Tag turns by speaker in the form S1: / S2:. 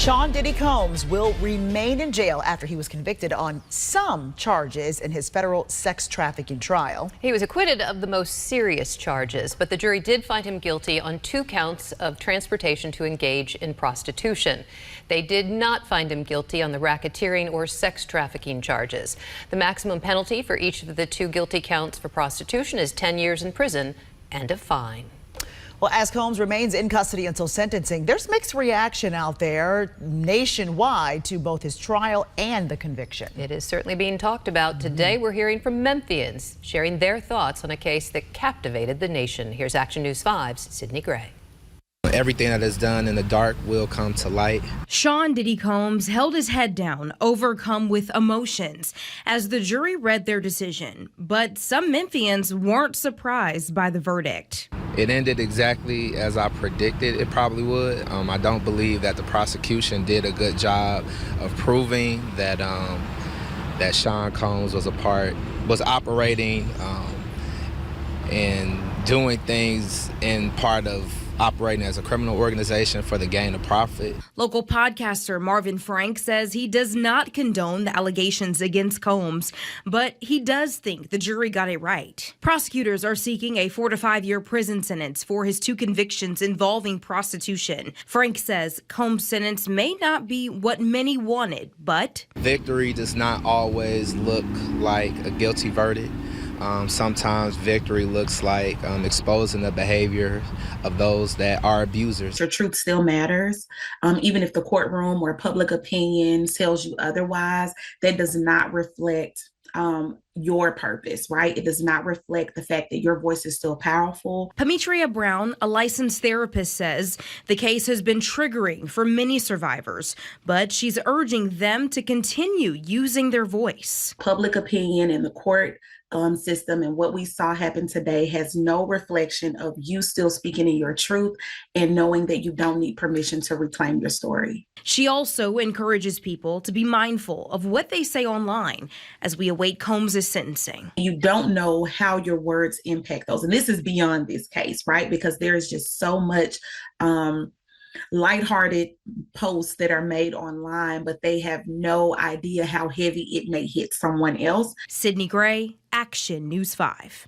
S1: Sean Diddy Combs will remain in jail after he was convicted on some charges in his federal sex trafficking trial.
S2: He was acquitted of the most serious charges, but the jury did find him guilty on 2 counts of transportation to engage in prostitution. They did not find him guilty on the racketeering or sex trafficking charges. The maximum penalty for each of the 2 guilty counts for prostitution is 10 years in prison and a fine.
S1: Well, as Combs remains in custody until sentencing, there's mixed reaction out there nationwide to both his trial and the conviction.
S2: It is certainly being talked about. Today, we're hearing from Memphians sharing their thoughts on a case that captivated the nation. Here's Action News 5's Sydney Gray.
S3: Everything that is done in the dark will come to light.
S4: Sean Diddy Combs held his head down, overcome with emotions, as the jury read their decision. But some Memphians weren't surprised by the verdict.
S3: It ended exactly as I predicted it probably would. I don't believe that the prosecution did a good job of proving that that Sean Combs was operating and doing things in part of operating as a criminal organization for the gain of profit.
S4: Local podcaster Marvin Frank says he does not condone the allegations against Combs, but he does think the jury got it right. Prosecutors are seeking a 4 to 5 year prison sentence for his 2 convictions involving prostitution. Frank says Combs' sentence may not be what many wanted, but
S3: victory does not always look like a guilty verdict. Sometimes victory looks like exposing the behavior of those that are abusers.
S5: Your truth still matters. Even if the courtroom or public opinion tells you otherwise, that does not reflect your purpose, right? It does not reflect the fact that your voice is still powerful.
S4: Pametria Brown, a licensed therapist, says the case has been triggering for many survivors, but she's urging them to continue using their voice.
S5: Public opinion in the court system and what we saw happen today has no reflection of you still speaking in your truth and knowing that you don't need permission to reclaim your story.
S4: She also encourages people to be mindful of what they say online as we await Combs' sentencing.
S5: You don't know how your words impact those. And this is beyond this case, right? Because there is just so much lighthearted posts that are made online, but they have no idea how heavy it may hit someone else.
S4: Sydney Gray, Action News 5.